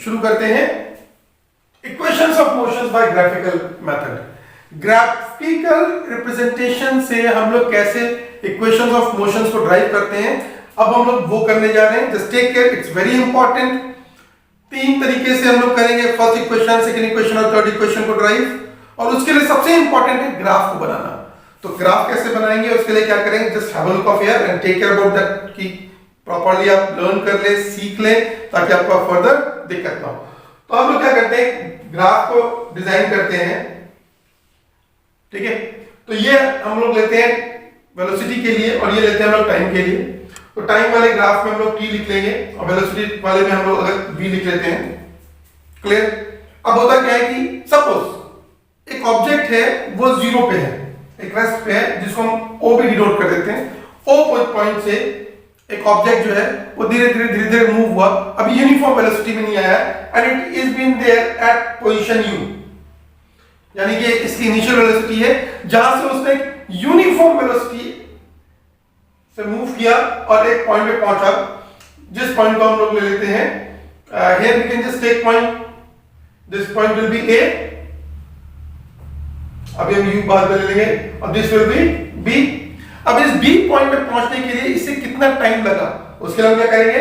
शुरू करते हैं equations of motions by graphical method. Graphical representation से हम लोग कैसे इक्वेशंस ऑफ मोशंस को ड्राइव करते हैं, अब हम लोग वो करने जा रहे हैं। Just take care, it's very important. 3 तरीके से हम लोग करेंगे, फर्स्ट इक्वेशन, सेकंड इक्वेशन और थर्ड इक्वेशन को ड्राइव। और उसके लिए सबसे इंपॉर्टेंट है ग्राफ को बनाना। तो ग्राफ कैसे बनाएंगे, उसके लिए क्या करेंगे, just have a look of here and take care about that कि प्रॉपर्ली आप लर्न कर ले, सीख ले, ताकि आपको फर्दर दिक्कत ना हो। तो हम लोग क्या करते हैं, ग्राफ को डिजाइन करते हैं, ठीक है। तो ये हम लोग लेते हैं वेलोसिटी के लिए और ये लेते हैं हम लोग टाइम के लिए। तो टाइम वाले ग्राफ में हम लोग t लिख लेंगे और वेलोसिटी वाले में हम लोग अलग v लिख लेते हैं। क्लियर। अब होता क्या है कि सपोज एक ऑब्जेक्ट है वो 0 पे है, एक रेस्ट पे है, जिसको हम o भी डिनोट कर देते हैं। o पॉइंट से एक ऑब्जेक्ट जो है वो धीरे धीरे मूव हुआ, अभी यूनिफॉर्म वेलोसिटी में नहीं आया and it is been there at position u, यानी कि इसकी इनिशियल वेलोसिटी है जहां से उसने यूनिफॉर्म वेलोसिटी से मूव किया और एक पॉइंट पे पहुंचा, जिस पॉइंट को हम लोग ले लेते हैं here we can just take point, this point will be a, अभी हम u बाद में ले लेंगे और दिस विल बी b। अब इस b पॉइंट पे पहुंचने के लिए इसे कितना टाइम लगा, उसके लिए हम क्या करेंगे,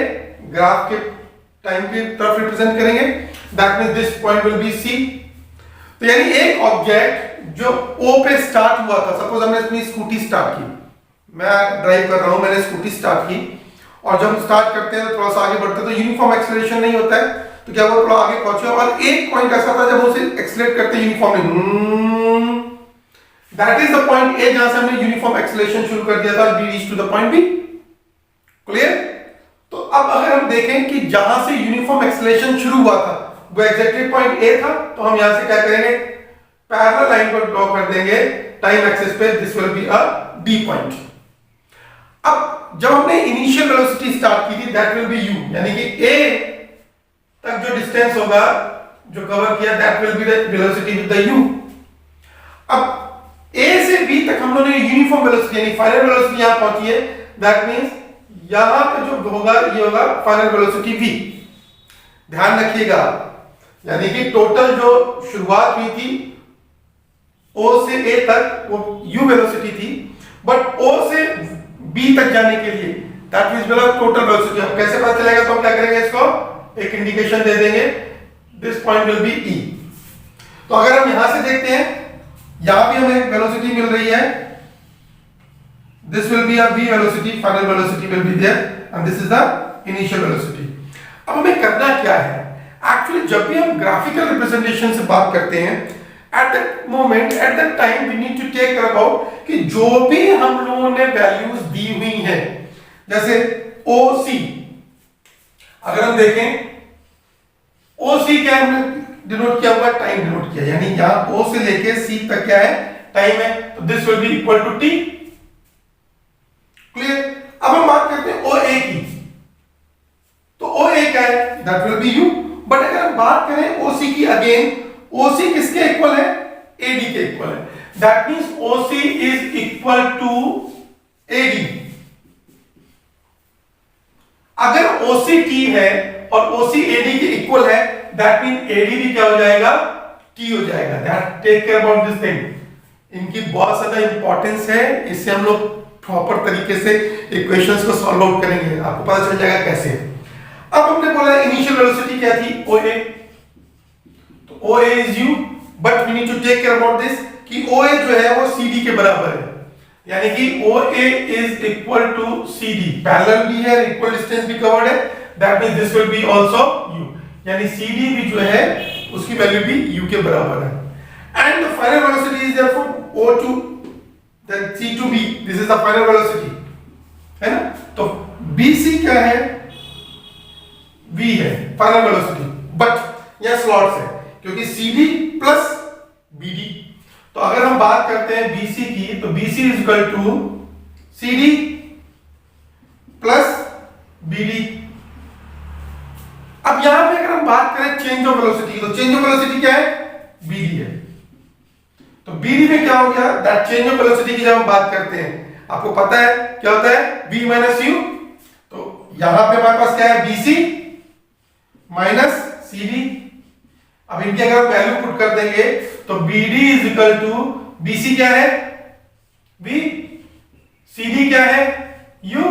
ग्राफ के टाइम की तरफ रिप्रेजेंट करेंगे। That means this point will B c। तो यानी एक ऑब्जेक्ट जो o पे स्टार्ट हुआ था, सपोज हमने अपनी स्कूटी स्टार्ट की, मैं ड्राइव कर रहा हूं, मैंने स्कूटी स्टार्ट की और जब हम स्टार्ट करते हैं तो थोड़ा सा आगे बढ़ते हैं तो यूनिफॉर्म एक्सेलरेशन नहीं होता है, तो क्या वो थोड़ा आगे पहुंचे और एक पॉइंट ऐसा था जब उसे एक्सेलरेट करते हैं uniformly, that is the point A जहां से हमने यूनिफॉर्म एक्सेलरेशन शुरू कर दिया था, we reach to the point B. Clear. तो अब अगर हम देखें कि जहां से यूनिफॉर्म एक्सेलरेशन शुरू हुआ था वो एग्जैक्टली पॉइंट ए था, तो हम यहां से क्या करेंगे, पैरेलल लाइन को ड्रॉ कर देंगे टाइम एक्सिस पे, this will be a D point. अब जब हमने इनिशियल वेलोसिटी स्टार्ट की थी दैट विल बी u, यानी कि a तक जो डिस्टेंस होगा जो कवर किया that will be the velocity with the u। अब a से b तक हम लोगों ने यूनिफॉर्म वेलोसिटी यानी फाइनल वेलोसिटी यहां पहुंची है, दैट मींस यहां पे जो होगा ये होगा फाइनल वेलोसिटी v। ध्यान रखिएगा, यानी कि टोटल जो शुरुआत हुई थी o से a तक वो u वेलोसिटी थी, बट o से b तक जाने के लिए दैट मींस मेरा टोटल वेलोसिटी। अब कैसे पता चलेगा, तो हम क्या करेंगे, इसको एक इंडिकेशन दे देंगे, this point will B e। तो अगर हम यहां से देखते हैं, यहां भी हमें वेलोसिटी मिल रही है, this will be a v velocity, final velocity will be there and this is the initial velocity. अब हमें करना क्या है, एक्चुअली जब भी हम ग्राफिकल रिप्रेजेंटेशन से बात करते हैं, at that moment, at that time we need to take care about कि जो भी हम लोगों ने वैल्यूज दी हुई हैं, जैसे OC, अगर हम देखें OC क्या हमने डिनोट किया हुआ, टाइम डिनोट किया, यानी यहां O से लेके C तक क्या है, टाइम है, तो this will be equal to t। Clear. अब हम बात करते हैं OA की, तो OA क्या है, that will be u। But अगर हम बात करें OC की, अगेन OC किसके इक्वल है, AD के इक्वल है, that means OC is equal to AD। अगर OC T है और OC AD के इक्वल है, दैट मीन AD भी क्या हो जाएगा, T हो जाएगा। That take care about this thing, इनकी बहुत ज्यादा इंपॉर्टेंस है, इससे हम लोग प्रॉपर तरीके से इक्वेशंस को सॉल्व आउट करेंगे, आपको पता चल जाएगा कैसे। अब हमने बोला इनिशियल वेलोसिटी क्या थी, OA, तो OA is u, but we need to take care about this कि OA जो है वो CD के बराबर है, यानी कि OA is equal to CD, parallel भी है, इक्वल डिस्टेंस भी कवर्ड है, that means this will be also u, यानी CD भी जो है उसकी वैल्यू भी u के बराबर है। And the final velocity is therefore O to then C to B, this is the final velocity, है ना। तो BC क्या है, V है फाइनल वेलोसिटी, बट यह स्लॉट्स है क्योंकि CD प्लस BD। तो अगर हम बात करते हैं BC की, तो BC is equal to CD plus BD। अब यहां पे अगर हम बात करें चेंज ऑफ वेलोसिटी, तो चेंज ऑफ वेलोसिटी क्या है, BD है। तो BD में क्या हो गया, दैट चेंज ऑफ वेलोसिटी की जब हम बात करते हैं, आपको पता है क्या होता है, V माइनस U। तो यहां पे हमारे पास क्या है, BC माइनस सी डी। अब इनकी अगर वैल्यू पुट कर देंगे तो B D is equal to B C क्या है बी, सी डी क्या है यू,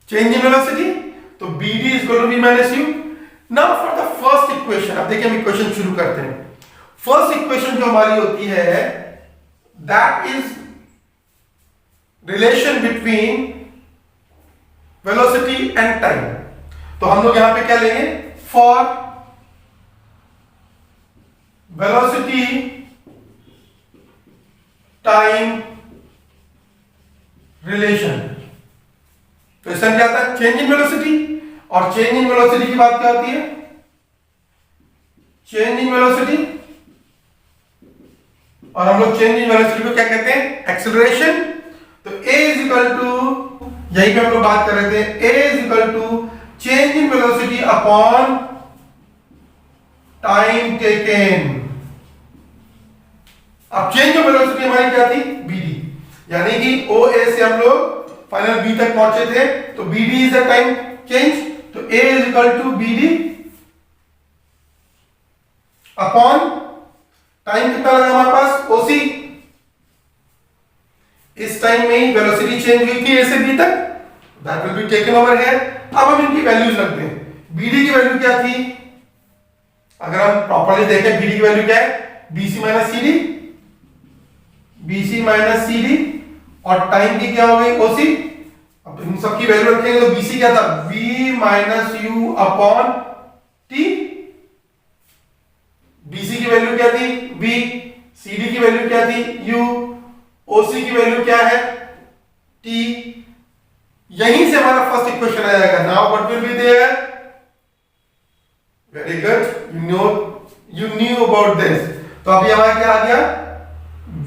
चेंज इन वेलोसिटी, तो B D is equal to B minus u. Now for the first equation, अब देखिए हम इक्वेशन शुरू करते हैं। फर्स्ट इक्वेशन जो हमारी होती है that is relation between velocity and time. तो हम लोग यहां पे क्या लेंगे, फॉर वेलोसिटी टाइम रिलेशन, तो इसमें क्या आता है चेंज इन वेलोसिटी, और चेंज इन वेलोसिटी की बात क्या होती है, चेंज इन वेलोसिटी, और हम लोग चेंज इन वेलोसिटी को क्या कहते हैं एक्सेलरेशन। तो a इज इक्वल टू, यही पे हम लोग बात कर रहे थे, a is equal to change in velocity upon time taken. अब चेंज इन वेलोसिटी हमारी क्या थी bd, यानी कि OA से हम लोग फाइनल b तक पहुंचे थे, तो bd is the time change, तो a is equal to bd upon time कितना लगा हमारे पास OC। इस टाइम में ही वेलोसिटी चेंज हुई थी a से b तक, that will be taken over here. अब हम इनकी वैल्यूज रखते हैं। bd की वैल्यू क्या थी, अगर हम प्रॉपर्ली देखें bd की वैल्यू क्या है bc minus cd, bc minus cd, और टाइम की क्या हो गई OC। अब इन सब की वैल्यू रखेंगे तो bc क्या था v minus u upon t, bc की वैल्यू क्या थी v, cd की वैल्यू क्या थी u, OC की वैल्यू क्या है t। यहीं से हमारा फर्स्ट इक्वेशन आ जाएगा। Now what will be there, very good, you knew about this. तो अभी हमारा क्या आ गया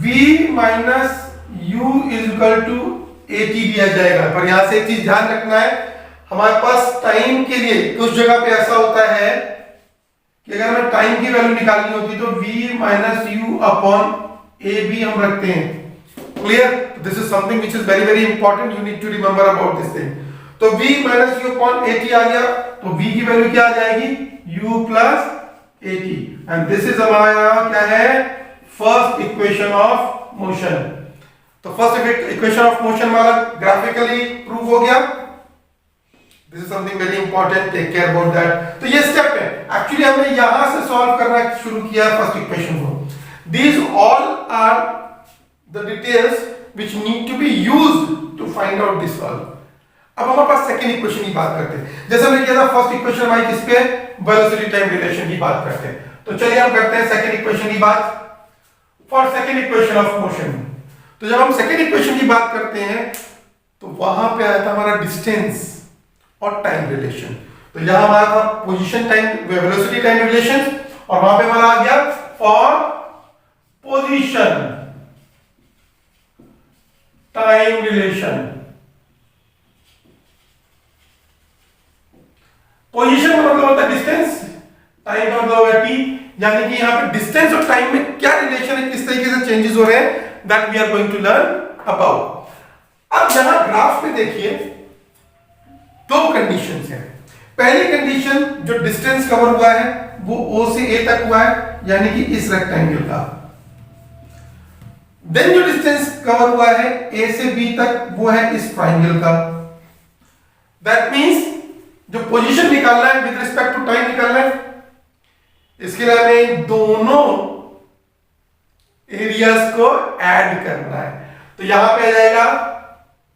v minus u is equal to at दिया जाएगा। पर यहां से एक चीज ध्यान रखना है, हमारे पास टाइम के लिए कुछ जगह पे ऐसा होता है कि अगर हमें टाइम की वैल्यू निकालनी होती तो v minus u upon a b हम रखते हैं। Clear, this is something which is very very important, you need to remember about this thing. तो v minus u upon at आ गया, तो v की वैल्यू क्या आ जाएगी u plus at, and this is हमारा क्या है फर्स्ट इक्वेशन ऑफ मोशन। तो फर्स्ट इक्वेशन ऑफ मोशन हमारा ग्राफिकली प्रूव हो गया। This is something very important, take care about that. तो ये स्टेप है, एक्चुअली हमने यहां से सॉल्व करना शुरू किया फर्स्ट इक्वेशन को। These all are the details which need to be used to find out this solve. अब हमारे पास सेकंड इक्वेशन की बात करते हैं। जैसे हमने किया था फर्स्ट इक्वेशन हमारी किस पे, वेलोसिटी टाइम रिलेशन की बात करते हैं। तो चलिए हम करते हैं सेकंड इक्वेशन की बात, for second equation of motion. तो जब हम सेकंड इक्वेशन की बात करते हैं तो वहां पे आया था हमारा डिस्टेंस और टाइम रिलेशन। तो यहां हमारा था position time velocity time relation, और वहां पे हमारा आ गया for position time relation. Position का मतलब होता है डिस्टेंस, टाइम का मतलब होगा t, यानी कि यहां पे डिस्टेंस और टाइम में क्या रिलेशन है, किस तरीके से चेंजेस हो रहे हैं, that we are going to learn about. अब यहां ग्राफ में देखिए दो कंडीशंस हैं। पहली कंडीशन जो डिस्टेंस कवर हुआ है वो O से A तक हुआ है, यानी कि इस रेक्टेंगल का। देन जो डिस्टेंस कवर हुआ है A से B तक वो है इस ट्रायंगल का। दैट मींस जो पोजीशन निकालना है विद रिस्पेक्ट टू टाइम निकालना है, इसके लिए हमें दोनों एरियाज को ऐड करना है। तो यहां पे आ जाएगा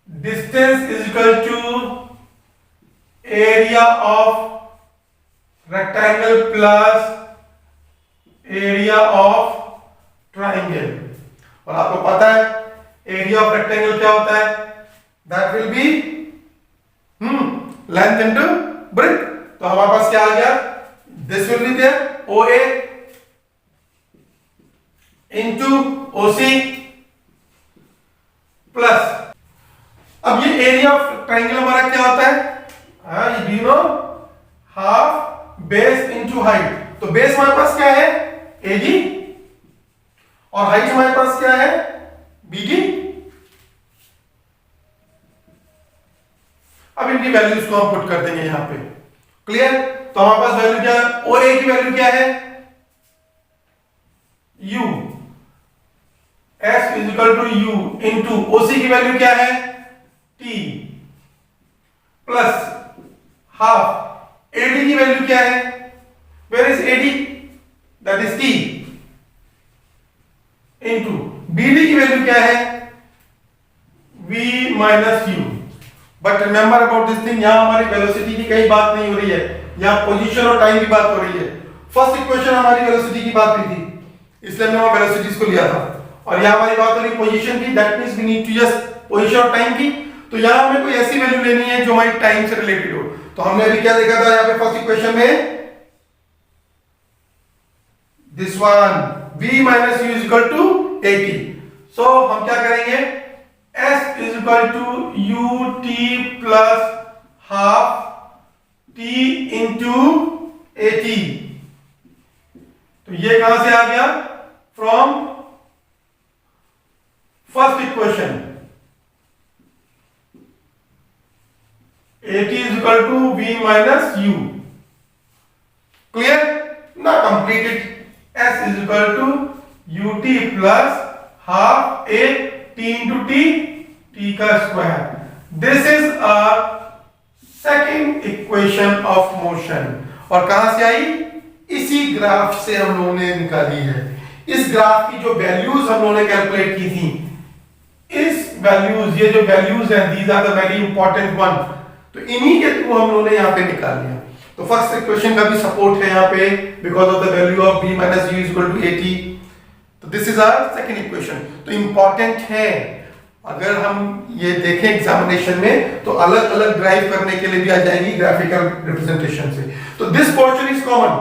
distance is equal to area of rectangle plus area of triangle. और आपको पता है एरिया ऑफ रेक्टेंगल क्या होता है, that will be length into breadth. तो हमारे पास क्या आ गया, this will be there OA into OC plus, अब ये एरिया ऑफ ट्रायंगल हमारा क्या होता है, ये you know half base into height. तो बेस हमारे पास क्या है AD, और हाइट हमारे पास क्या है BD। अब इनकी वैल्यूज को हम पुट कर देंगे यहां पे। क्लियर, तो तो हमारे पास वैल्यू क्या है, ओ ए की वैल्यू क्या है, u, s is equal to u into OC की वैल्यू क्या है, t, प्लस हाफ एडी की वैल्यू क्या है, where is AD, that is t, into BD की वैल्यू क्या है, v minus u। But remember about this thing, यहां हमारी वेलोसिटी की कई बात नहीं हो रही है, यहां पोजीशन और टाइम की बात हो रही है। फर्स्ट इक्वेशन हमारी वेलोसिटी की बात हुई थी, इसलिए हमने वहां वेलोसिटीज को लिया था, और यहां हमारी बात हो रही पोजीशन की, that means we need to just position और टाइम की। तो यहां हमें कोई ऐसी वैल्यू लेनी है जो हमारी टाइम से रिलेटेड हो। तो हमने अभी क्या देखा था, यहां पे फर्स्ट इक्वेशन में this one v minus u is equal to 80। So हम क्या करेंगे, s is equal to ut plus half t into 80। तो ये कहां से आ गया, from first equation, 80 is equal to v minus u. Clear? Now complete it. S is equal to ut plus half a t into t का square. This is a second equation of motion. और कहां से आई, इसी graph से हम लोगों ने निकाली है। इस ग्राफ की जो वैल्यूज हम लोगों ने कैलकुलेट की थी, इस वैल्यूज, ये जो वैल्यूज हैं, these are the very important one, तो इन्हीं के थ्रू हम लोगों ने यहाँ पे निकाल लिया। तो फर्स्ट इक्वेशन का भी सपोर्ट है यहाँ पे, because of the value of v minus u is equal to 80। तो this is our second equation. तो इंपॉर्टेंट है, अगर हम ये देखें एग्जामिनेशन में तो अलग अलग ड्राइव करने के लिए भी आ जाएंगी ग्राफिकल रिप्रेजेंटेशन से। तो दिस पोर्शन इज कॉमन।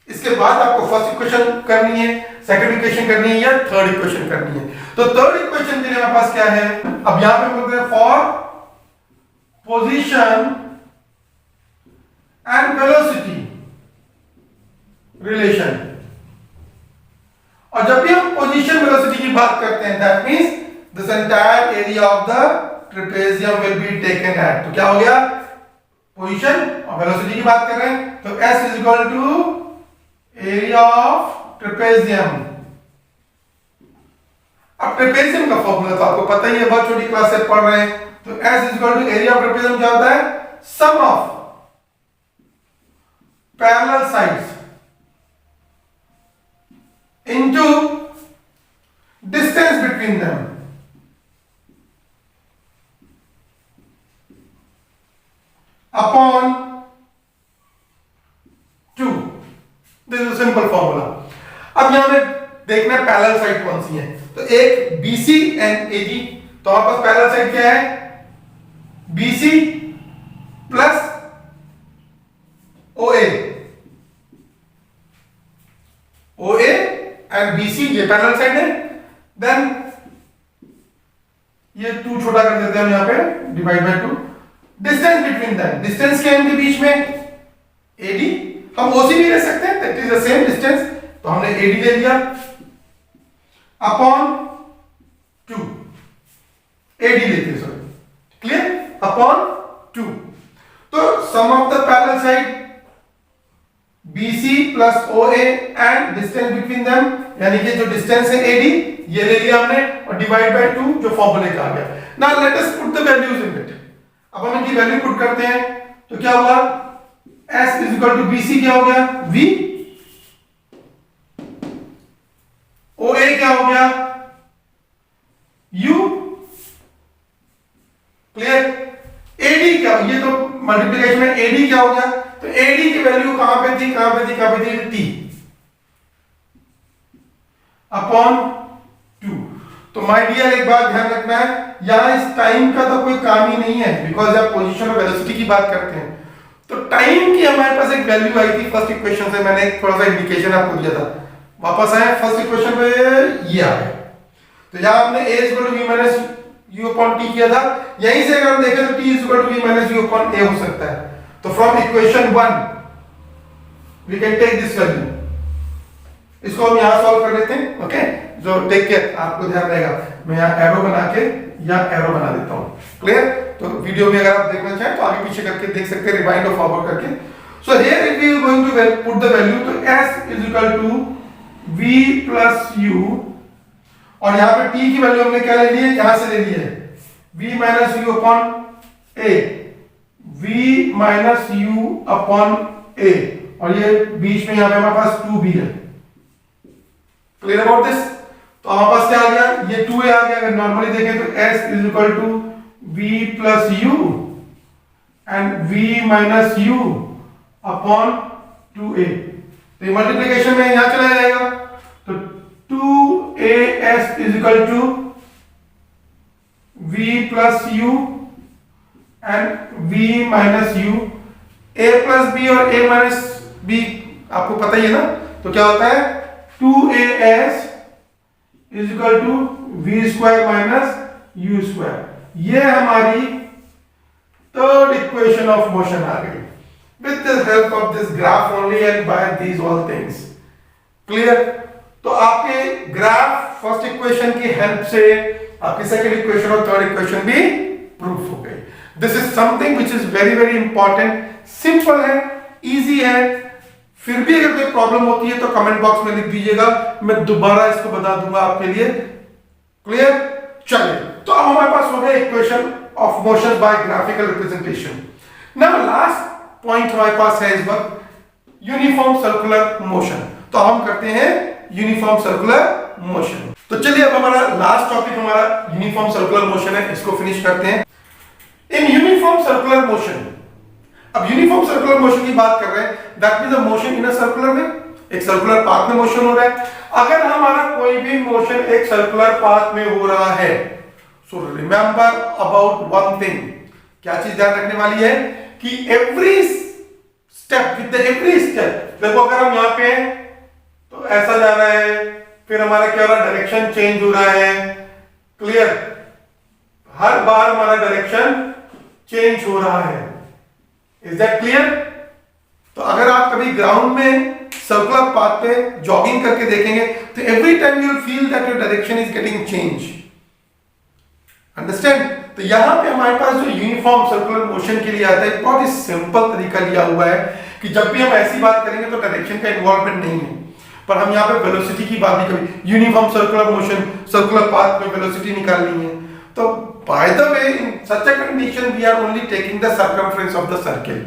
इसके बाद आपको फर्स्ट इक्वेशन करनी है, सेकंड इक्वेशन करनी है, या थर्ड इक्वेशन करनी है। तो थर्ड इक्वेशन के लिए हमारे पास क्या है, अब यहां पे बोलते हैं for position and velocity relation. और जब भी हम पोजीशन वेलोसिटी की बात करते हैं, that means this entire area of the trapezium will be taken at. तो क्या हो गया, पोजीशन और वेलोसिटी की बात कर रहे हैं, तो S is equal to area of trapezium. अब ट्रेपेजियम का फॉर्मूला तो आपको पता ही है, बहुत छोटी क्लास से पढ़ रहे हैं। तो S is equal to area of trapezium क्या होता है, sum of parallel sides into distance between them upon 2। This is simple formula. अब यहां में देखना है पैरेलल साइड कौन सी है। तो एक BC एंड AD, तो हमारे पास पैरेलल साइड क्या है, BC plus OA। OA and BC ये पैरेलल साइड है। देन ये 2 छोटा कर देते हैं हम यहां पे, divide by 2। Distance between them, distance क्या है इनके बीच में, AD। हम OC भी ले सकते हैं, that is the same distance, तो हमने AD ले लिया अपॉन 2। AD लेते हैं, सॉरी, क्लियर, अपॉन 2। तो sum of the parallel side BC plus OA and distance between them, यानी कि जो डिस्टेंस है AD, ये ले लिया हमने, और डिवाइड बाय 2 जो फॉर्मूले का आ गया। Now let us put the values in it. अब हम इनकी वैल्यू पुट करते हैं, तो क्या हुआ, S is equal to BC क्या हो गया, V, OA क्या हो गया, U, क्लियर। AD क्या, ये तो मल्टीप्लिकेशन में AD क्या हो गया, तो AD की वैल्यू कहां पे थी, T अपॉन 2। तो माय डियर एक बात ध्यान रखना है, यहां इस टाइम का तो कोई काम ही नहीं है, बिकॉज आप पोजीशन और वेलोसिटी की बात करते हैं। तो टाइम की हमारे पास एक वैल्यू आई थी फर्स्ट इक्वेशन से, मैंने थोड़ा सा इंडिकेशन आपको दिया था। वापस आए फर्स्ट इक्वेशन पे, ये आ गया। तो यहां हमने a is equal to v minus u upon t किया था, यहीं से अगर हम देखें तो t is equal to v minus u upon a हो सकता है। तो from equation 1 we can take this value, इसको हम यहां सॉल्व कर लेते हैं। ओके, जो टेक केयर, आपको ध्यान रहेगा, मैं यहां एरो बना के या एरो बना देता हूं, क्लियर। तो वीडियो में अगर आप देखना चाहें तो आगे पीछे करके देख सकते हैं, रिवाइंड और फॉरवर्ड करके। So here if we are going to put the value, तो s is equal to v plus u, और यहाँ पे t की वैल्यू हमने क्या ले ली है, यहाँ से ले ली है v minus u upon a, v minus u upon a, और ये बीच में यहाँ पे हमारे पास 2b है। Clear about this? तो हमारे पास क्या आ गया, ये 2a आ गया। अगर नॉर्मली देखें तो s is equal to v plus u and v minus u upon 2a, तो ये मल्टीप्लिकेशन में यहां चला जाएगा, तो 2as is equal to v plus u and v minus u, a plus b और a minus b आपको पता ही है ना, तो क्या होता है 2as is equal to v square minus u square। ये हमारी थर्ड इक्वेशन ऑफ मोशन आ गई with the help of this graph only and by these all things। Clear? तो आपके ग्राफ फर्स्ट इक्वेशन की हेल्प से आपकी सेकंड इक्वेशन और third equation भी प्रूफ हो गई। This is something which is very very important, simple है, इजी है। फिर भी अगर कोई प्रॉब्लम होती है तो कमेंट बॉक्स में लिख दीजिएगा, मैं दोबारा इसको बता दूंगा आपके लिए। क्लियर? चलिए, तो अब हमारे पास हो गया equation of motion by graphical representation. Now last point हमारे पास है इस वक्त यूनिफॉर्म सर्कुलर मोशन। तो हम करते हैं यूनिफॉर्म सर्कुलर मोशन। तो चलिए अब हमारा लास्ट टॉपिक हमारा यूनिफॉर्म सर्कुलर मोशन है, इसको फिनिश करते हैं। इन यूनिफॉर्म सर्कुलर मोशन, अब यूनिफॉर्म सर्कुलर मोशन की बात कर रहे हैं, that means the motion in a circular way, एक सर्कुलर पाथ में मोशन हो रहा है। अगर हमारा कोई भी मोशन एक सर्कुलर पाथ में हो रहा है, so remember about one thing, क्या चीज ध्यान रखने वाली है कि every step, with every step, देखो अगर हम यहां पे हैं तो ऐसा जा रहा है, फिर हमारा क्या हो रहा है, डायरेक्शन चेंज हो रहा है। क्लियर? हर बार हमारा डायरेक्शन चेंज हो रहा है। Is that clear? तो अगर आप कभी ग्राउंड में सर्कुलर पाथ पे जॉगिंग करके देखेंगे तो every time you will feel that your direction is getting change. Understand? तो यहां पे हमारे पास जो यूनिफॉर्म सर्कुलर मोशन के लिए आता है, बहुत ही सिंपल तरीका लिया हुआ है कि जब भी हम ऐसी बात करेंगे तो डायरेक्शन का इन्वॉल्वमेंट नहीं है, पर हम यहाँ पे वेलोसिटी की बात नहीं करेंगे। Uniform circular motion, circular path में वेलोसिटी निकालनी है, तो by the way in such a condition we are only taking the circumference of the circle.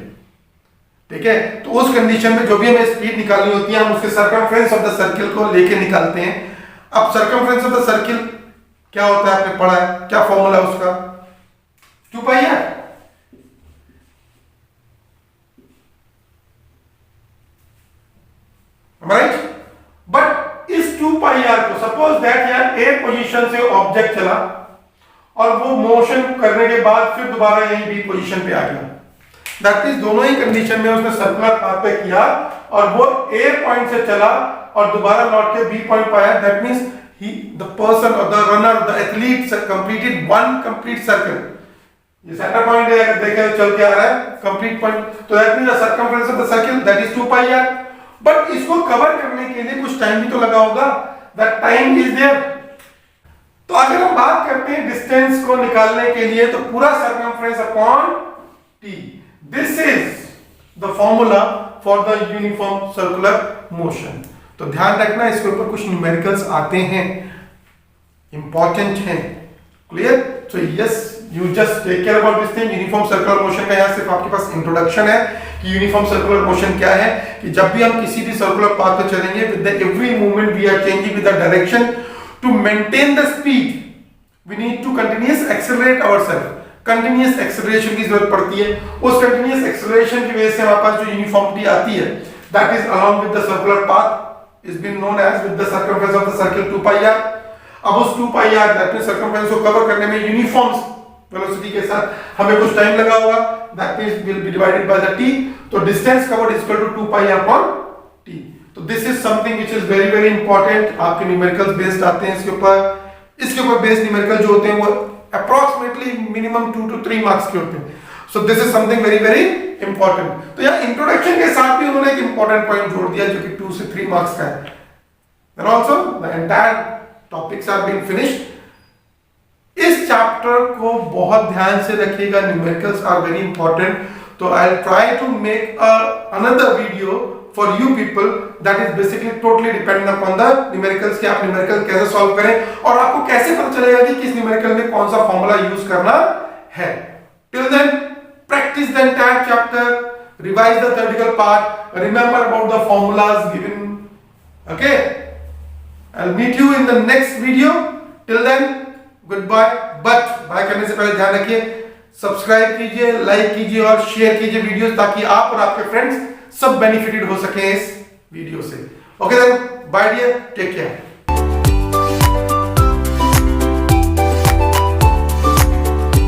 ठीक है? तो उस कंडीशन में जो भी हमें स्पीड निकालनी होती है, हम उसके सर्कमफ्रेंस ऑफ द सर्किल को लेके निकालते हैं। अब सर्कमफ्रेंस ऑफ द सर्किल क्या होता है, आपने पढ़ा है, क्या फॉर्मूला है उसका, 2 पाई आर। राइट? बट इस 2 पाई आर को, सपोज दैट यार ए पोजीशन से ऑब्जेक्ट चला और वो मोशन करने के बाद फिर दोबारा यही बी पोजीशन पे आ गया, दैट मींस दोनों ही कंडीशन में उसने सर्कुलर पाथ पे किया और वो ए पॉइंट से चला और दोबारा लौट के बी पॉइंट पाया, that means he the person or the runner, the athlete completed one complete circle। ये सेंटर पॉइंट है, अगर देखें चल के आ रहा है कंप्लीट पॉइंट, तो that means the circumference of the circle that is 2 pi r. But इसको कवर करने के लिए कुछ टाइम भी तो लगा होगा, दैट टाइम इज देयर। तो अगर हम बात करते हैं डिस्टेंस को निकालने के लिए, तो पूरा circumference upon t, this is the formula for the uniform circular motion. तो ध्यान रखना, इसके ऊपर कुछ न्यूमेरिकल्स आते हैं, इंपॉर्टेंट हैं। Clear? So yes, you just take care about this thing. Uniform circular motion का यहां सिर्फ आपके पास इंट्रोडक्शन है कि यूनिफॉर्म सर्कुलर मोशन क्या है, कि जब भी हम किसी भी सर्कुलर पाथ पे चलेंगे, with the every movement we are changing with the direction to maintain the speed, we need to continuous accelerate ourself. Continuous acceleration की जरूरत पड़ती है। उस कंटिन्यूअस एक्सेलरेशन की वजह से हमारे पास जो यूनिफॉर्मिटी आती है, that is along with the circular path is been known as with the circumference of the circle 2 pi r। अब उस 2 pi r that means circumference को कवर करने में यूनिफॉर्म वेलोसिटी के साथ हमें कुछ टाइम लगा होगा, that means will be divided by the t। तो distance covered is equal to 2 pi r upon t। तो this is something which is very very important. आपके न्यूमेरिकल्स बेस्ड आते हैं इसके ऊपर बेस्ड न्यूमेरिकल जो होते हैं वो अप्रॉक्सीमेटली मिनिमम 2 to 3 मार्क्स के होते हैं। So this is something very very important. तो यार इंट्रोडक्शन के साथ भी उन्होंने एक इंपॉर्टेंट पॉइंट जोड़ दिया जो कि 2 से 3 मार्क्स का है। Then also the entire topics are being finished. इस चैप्टर को बहुत ध्यान से रखिएगा, न्यूमेरिकल्स आर वेरी इंपॉर्टेंट। तो I try to make another video for you people that is basically totally depending upon the numericals कि आप न्यूमेरिकल कैसे सॉल्व करें और आपको कैसे पता चलेगा कि किस न्यूमेरिकल में कौन सा फॉर्मूला यूज करना है. Till then practice the entire chapter, revise the theoretical part, remember about the formulas given. Okay, I'll meet you in the next video. Till then, goodbye. But bye करने से पहले ध्यान रखिए, सब्सक्राइब कीजिए, like कीजिए और शेयर कीजिए videos ताकि आप और आपके फ्रेंड्स सब बेनिफिटेड हो सकें इस वीडियो से. Okay then, bye dear, take care.